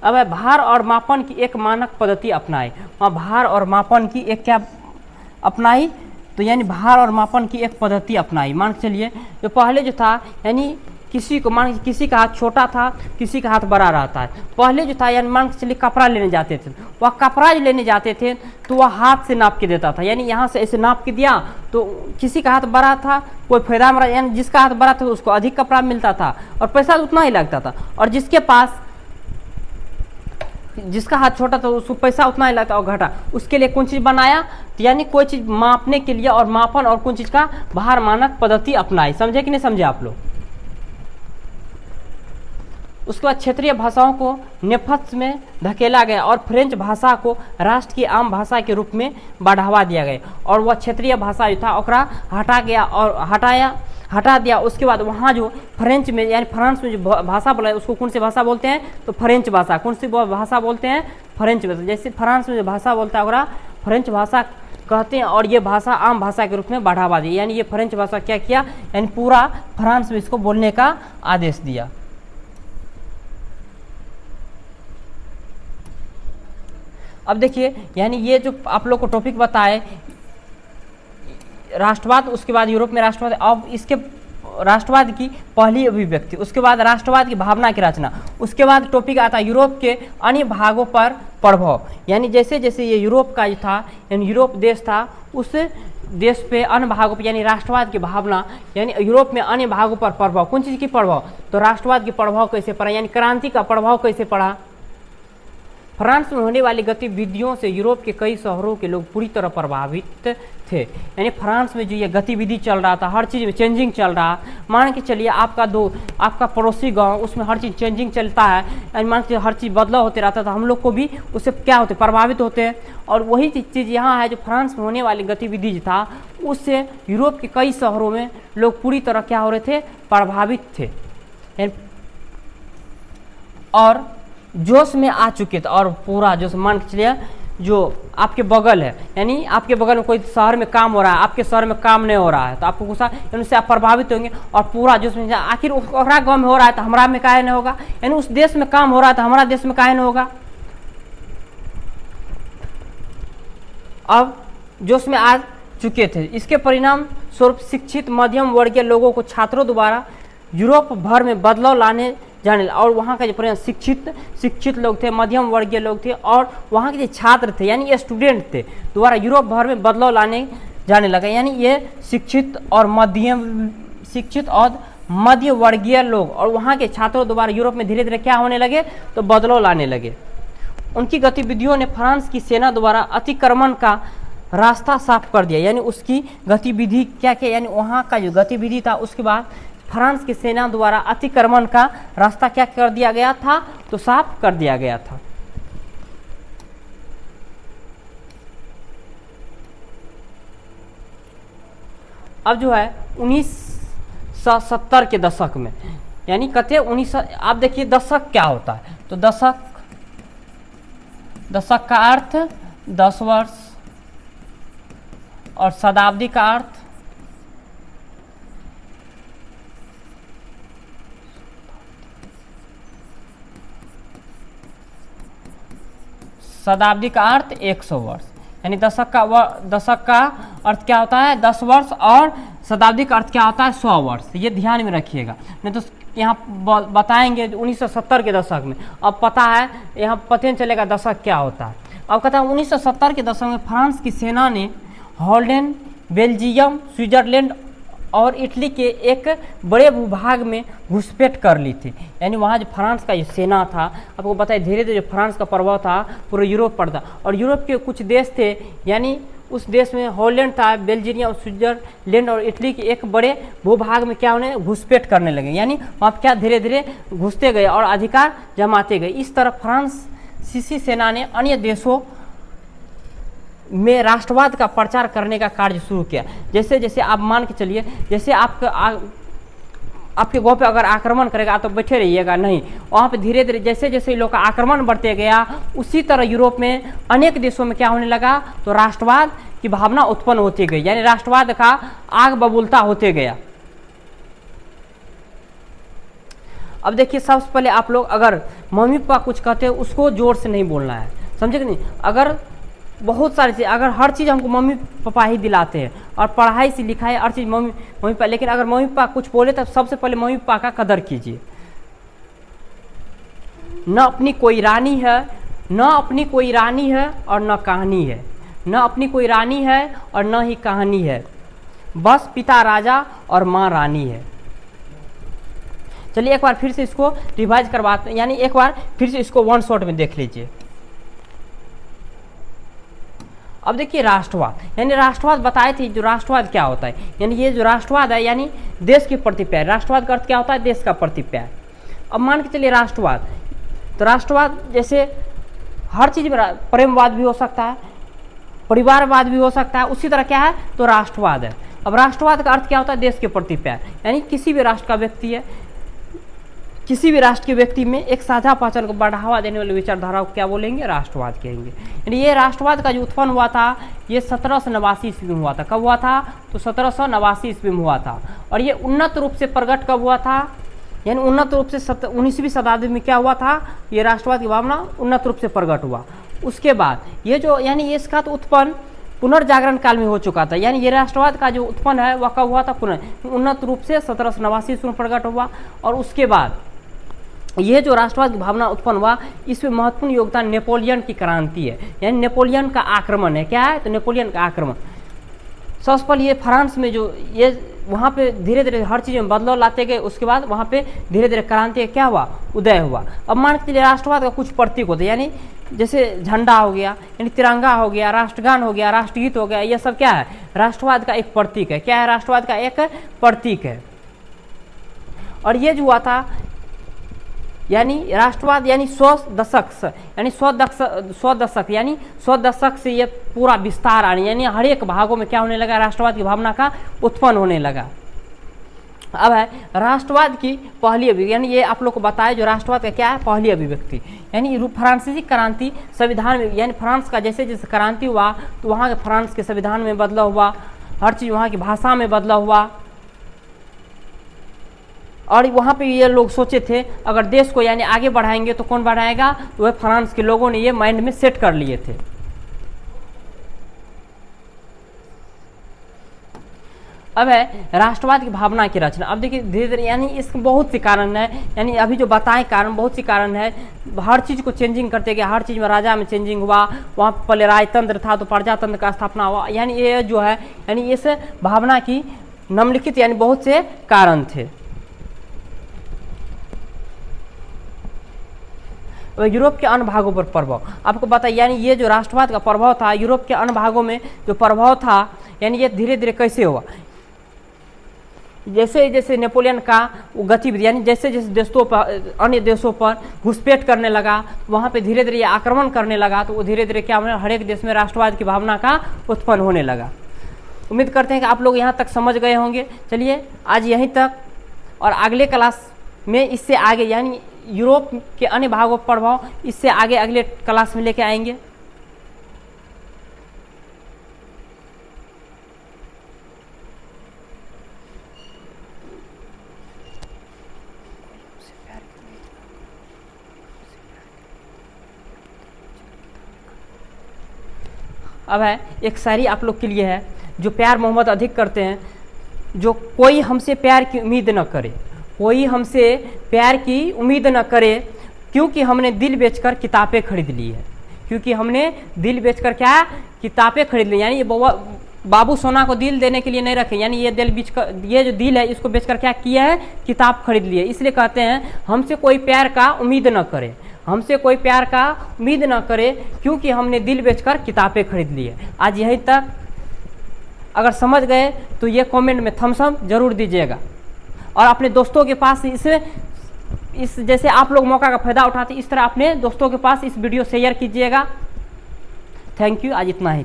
अब भार और मापन की एक मानक पद्धति अपनाई। वहाँ भार और मापन की एक क्या अपनाई, तो यानी भार और मापन की एक पद्धति अपनाई। मान चलिए जो पहले जो था, यानी किसी को मान किसी का हाथ छोटा था, किसी का हाथ बड़ा रहता है। पहले जो था यानी मान के चलिए कपड़ा लेने जाते थे, वह कपड़ा लेने जाते थे तो वह हाथ से नाप के देता था। यानी यहाँ से ऐसे नाप के दिया तो किसी का हाथ बड़ा था, कोई फायदा में, यानी जिसका हाथ बड़ा था उसको अधिक कपड़ा मिलता था और पैसा उतना ही लगता था, और जिसका हाथ छोटा था उसको पैसा उतना ही लगता और घटा। उसके लिए कौन चीज़ बनाया, तो यानी कोई चीज़ मापने के लिए और मापन और कौन चीज़ का भार मानक पद्धति अपनाई। समझे कि नहीं समझे आप लोग। उसके बाद क्षेत्रीय भाषाओं को नेपथ्य में धकेला गया और फ्रेंच भाषा को राष्ट्र की आम भाषा के रूप में बढ़ावा दिया गया। और वह क्षेत्रीय भाषा जो था ओकरा हटा दिया। उसके बाद वहाँ जो फ्रेंच में यानी फ्रांस में जो भाषा बोला है उसको कौन सी भाषा बोलते हैं, तो फ्रेंच भाषा। कौन सी भाषा बोलते हैं, फ्रेंच भाषा। जैसे फ्रांस में जो भाषा बोलता है ओकरा फ्रेंच भाषा कहते हैं, और ये भाषा आम भाषा के रूप में बढ़ावा दी। यानी ये फ्रेंच भाषा क्या किया, यानी पूरा फ्रांस में इसको बोलने का आदेश दिया। अब देखिए यानी ये जो आप लोग को टॉपिक बताए राष्ट्रवाद, उसके बाद यूरोप में राष्ट्रवाद, अब इसके राष्ट्रवाद की पहली अभिव्यक्ति, उसके बाद राष्ट्रवाद की भावना की रचना, उसके बाद टॉपिक आता है यूरोप के अन्य भागों पर प्रभाव। यानी जैसे जैसे ये यूरोप का जो था, यानी यूरोप देश था, उस देश पे अन्य भागों पर यानी राष्ट्रवाद की भावना, यानी यूरोप में अन्य भागों पर प्रभाव। कौन चीज़ की प्रभाव, तो राष्ट्रवाद की प्रभाव कैसे पड़ा, यानी क्रांति का प्रभाव कैसे पड़ा। फ्रांस में होने वाली गतिविधियों से यूरोप के कई शहरों के लोग पूरी तरह प्रभावित थे। यानी फ्रांस में जो ये गतिविधि चल रहा था, हर चीज़ में चेंजिंग चल रहा, मान के चलिए आपका पड़ोसी गांव, उसमें हर चीज़ चेंजिंग चलता है, यानी मान के हर चीज़ बदलाव होते रहता था, हम लोग को भी उससे क्या होते, प्रभावित होते हैं। और वही चीज़ यहाँ है, जो फ्रांस में होने वाली गतिविधि था उससे यूरोप के कई शहरों में लोग पूरी तरह क्या हो रहे थे, प्रभावित थे और जोश में आ चुके थे। और पूरा जोश, मान के चलिए जो आपके बगल है, यानी आपके बगल में कोई शहर में काम हो रहा है, आपके शहर में काम नहीं हो रहा है, तो आपको गुस्सा, उनसे आप प्रभावित होंगे और पूरा जोश में, आखिर ओकरा गाँव में हो रहा है तो हमारा में काहे नहीं होगा, यानी उस देश में काम हो रहा है तो हमारा देश में काहे नहीं होगा। अब जोश में आ चुके थे। इसके परिणाम स्वरूप शिक्षित मध्यम वर्गीय लोगों को छात्रों द्वारा यूरोप भर में बदलाव लाने जाने, और वहाँ का जो परिणाम शिक्षित लोग थे, मध्यम वर्गीय लोग थे और वहाँ के जो छात्र थे यानी ये स्टूडेंट थे, द्वारा यूरोप भर में बदलाव लाने जाने लगा। यानी ये शिक्षित और मध्य वर्गीय लोग और वहाँ के छात्रों द्वारा यूरोप में धीरे धीरे क्या होने लगे, तो बदलाव लाने लगे। उनकी गतिविधियों ने फ्रांस की सेना द्वारा अतिक्रमण का रास्ता साफ कर दिया। यानी उसकी गतिविधि क्या क्या, यानी वहाँ का जो गतिविधि था उसके बाद फ्रांस की सेना द्वारा अतिक्रमण का रास्ता क्या कर दिया गया था, तो साफ कर दिया गया था। अब जो है 1970 के दशक में, यानी कहते हैं 19, आप देखिए दशक क्या होता है, तो दशक का अर्थ 10 वर्ष और शताब्दी का अर्थ शताब्दी का अर्थ 100 वर्ष, यानी दशक का अर्थ क्या होता है, 10 वर्ष और शताब्दी का अर्थ क्या होता है, 100 वर्ष। ये ध्यान में रखिएगा, नहीं तो यहाँ बताएंगे 1970 के दशक में, अब पता है यहाँ पता नहीं चलेगा दशक क्या होता है। अब कहता है 1970 के दशक में फ्रांस की सेना ने हॉलैंड, बेल्जियम, स्विट्जरलैंड और इटली के एक बड़े भूभाग में घुसपैठ कर ली थी। यानी वहाँ जो फ्रांस का जो सेना था, आपको बताइए धीरे धीरे जो फ्रांस का प्रभाव था पूरे यूरोप पर था, और यूरोप के कुछ देश थे, यानी उस देश में हॉलैंड था, बेल्जियम, स्विट्जरलैंड और इटली के एक बड़े भूभाग में क्या होने, घुसपैठ करने लगे। यानी वहाँ क्या धीरे धीरे घुसते गए और अधिकार जमाते गए। इस तरह फ्रांसीसी सेना ने अन्य देशों में राष्ट्रवाद का प्रचार करने का कार्य शुरू किया। जैसे जैसे आप मान के चलिए, जैसे आपके गाँव पे अगर आक्रमण करेगा तो बैठे रहिएगा नहीं, वहाँ पे धीरे धीरे जैसे जैसे लोग का आक्रमण बढ़ते गया, उसी तरह यूरोप में अनेक देशों में क्या होने लगा, तो राष्ट्रवाद की भावना उत्पन्न होती गई, यानी राष्ट्रवाद का आग बबूलता होते गया। अब देखिए सबसे पहले आप लोग अगर मम्मी पापा कुछ कहते हैं उसको जोर से नहीं बोलना है, समझे कि नहीं। अगर बहुत सारी चीज़, अगर हर चीज़ हमको मम्मी पापा ही दिलाते हैं और पढ़ाई से लिखाई हर चीज़ मम्मी पापा, लेकिन अगर मम्मी पापा कुछ बोले तो सबसे पहले मम्मी पापा का कदर कीजिए। न अपनी कोई रानी है, न अपनी कोई रानी है और न कहानी है, न अपनी कोई रानी है और न ही कहानी है, बस पिता राजा और माँ रानी है। चलिए एक बार फिर से इसको रिवाइज करवाते हैं, यानी एक बार फिर से इसको वन शॉट में देख लीजिए। अब देखिए राष्ट्रवाद, यानी राष्ट्रवाद बताए थे, जो राष्ट्रवाद क्या होता है, यानी ये जो राष्ट्रवाद है यानी देश के प्रति प्यार। राष्ट्रवाद का अर्थ क्या होता है, देश का प्रति प्यार। अब मान के चलिए राष्ट्रवाद, तो राष्ट्रवाद जैसे हर चीज़ में प्रेमवाद भी हो सकता है, परिवारवाद भी हो सकता है, उसी तरह क्या है, तो राष्ट्रवाद है। अब राष्ट्रवाद का अर्थ क्या होता है, देश के प्रति प्यार, यानी किसी भी राष्ट्र का व्यक्ति है, किसी भी राष्ट्र के व्यक्ति में एक साझा पहचान को बढ़ावा देने वाली विचारधारा को क्या बोलेंगे, राष्ट्रवाद कहेंगे। यानी ये राष्ट्रवाद का जो उत्पन्न हुआ था ये 1789 ईस्वी में हुआ था। कब हुआ था, तो 1789 ईस्वी में हुआ था। और ये उन्नत रूप से प्रकट कब हुआ था, यानी उन्नत रूप से 19वीं शताब्दी में क्या हुआ था, ये राष्ट्रवाद की भावना उन्नत रूप से प्रकट हुआ। उसके बाद ये जो यानी ये इसका तो उत्पन्न पुनर्जागरण काल में हो चुका था, यानी ये राष्ट्रवाद का जो उत्पन्न है वह कब हुआ था, उन्नत रूप से 1789 ईस्वी में प्रकट हुआ। और उसके बाद ये जो राष्ट्रवाद की भावना उत्पन्न हुआ, इसमें महत्वपूर्ण योगदान नेपोलियन की क्रांति है, यानी नेपोलियन का आक्रमण है। क्या है, तो नेपोलियन का आक्रमण। सबसे पहले ये फ्रांस में जो ये वहाँ पे धीरे धीरे हर चीज़ में बदलाव लाते गए, उसके बाद वहाँ पे धीरे धीरे क्रांति क्या हुआ, उदय हुआ। अब मान के चलिए राष्ट्रवाद का कुछ प्रतीक होते हैं, यानी जैसे झंडा हो गया, यानी तिरंगा हो गया, राष्ट्रगान हो गया, राष्ट्रगीत हो गया, ये सब क्या है? राष्ट्रवाद का एक प्रतीक है। क्या है? राष्ट्रवाद का एक प्रतीक है। और ये जो हुआ था यानी राष्ट्रवाद यानी 100 दशक यानी 100 दशक से ये पूरा विस्तार आने यानी हर एक भागों में क्या होने लगा? राष्ट्रवाद की भावना का उत्पन्न होने लगा। अब है राष्ट्रवाद की पहली अभिव्यक्ति, यानी ये आप लोग को बताया जो राष्ट्रवाद का क्या है? पहली अभिव्यक्ति यानी फ्रांसीसी क्रांति संविधान में, यानी फ्रांस का जैसे जैसे क्रांति हुआ तो वहाँ के फ्रांस के संविधान में बदलाव हुआ, हर चीज़ वहाँ की भाषा में बदलाव हुआ। और वहाँ पे ये लोग सोचे थे अगर देश को यानी आगे बढ़ाएंगे तो कौन बढ़ाएगा? तो वह फ्रांस के लोगों ने ये माइंड में सेट कर लिए थे। अब है राष्ट्रवाद की भावना की रचना। अब देखिए धीरे धीरे यानी इसके बहुत से कारण है, यानी अभी जो बताए कारण बहुत सी कारण है, हर चीज़ को चेंजिंग करते गए, हर चीज़ में राजा में चेंजिंग हुआ, वहाँ पहले राजतंत्र था तो प्रजातंत्र का स्थापना हुआ, यानी ये जो है यानी इस भावना की निम्नलिखित यानी बहुत से कारण थे। यूरोप के अन्य भागों पर प्रभाव आपको बताइए, यानी ये जो राष्ट्रवाद का प्रभाव था यूरोप के अन्य भागों में जो प्रभाव था यानी ये धीरे धीरे कैसे हुआ? जैसे जैसे नेपोलियन का गतिविधि यानी जैसे जैसे देशों पर अन्य देशों पर घुसपैठ करने लगा, वहाँ पे धीरे धीरे आक्रमण करने लगा, तो वो धीरे धीरे क्या होने हर एक देश में राष्ट्रवाद की भावना का उत्पन्न होने लगा। उम्मीद करते हैं कि आप लोग यहाँ तक समझ गए होंगे। चलिए आज यहीं तक, और अगले क्लास में इससे आगे यानी यूरोप के अन्य भागों पर प्रभाव इससे आगे अगले क्लास में लेके आएंगे। अब है एक शायरी आप लोग के लिए है, जो प्यार मोहब्बत अधिक करते हैं, जो कोई हमसे प्यार की उम्मीद न करे, कोई हमसे प्यार की उम्मीद न करे, क्योंकि हमने दिल बेचकर किताबें खरीद ली है। क्योंकि हमने दिल बेचकर क्या किताबें खरीद ली, यानी ये बाबू सोना को दिल देने के लिए नहीं रखे, यानी ये जो दिल है इसको बेचकर क्या किया है? किताब खरीद ली है। इसलिए कहते हैं हमसे कोई प्यार का उम्मीद न करे, हमसे कोई प्यार का उम्मीद न करे, क्योंकि हमने दिल बेचकर किताबें खरीद ली है। आज यहीं तक, अगर समझ गए तो ये कमेंट में थम्स अप जरूर दीजिएगा, और अपने दोस्तों के पास इस जैसे आप लोग मौका का फायदा उठाते इस तरह अपने दोस्तों के पास इस वीडियो शेयर कीजिएगा। थैंक यू, आज इतना ही।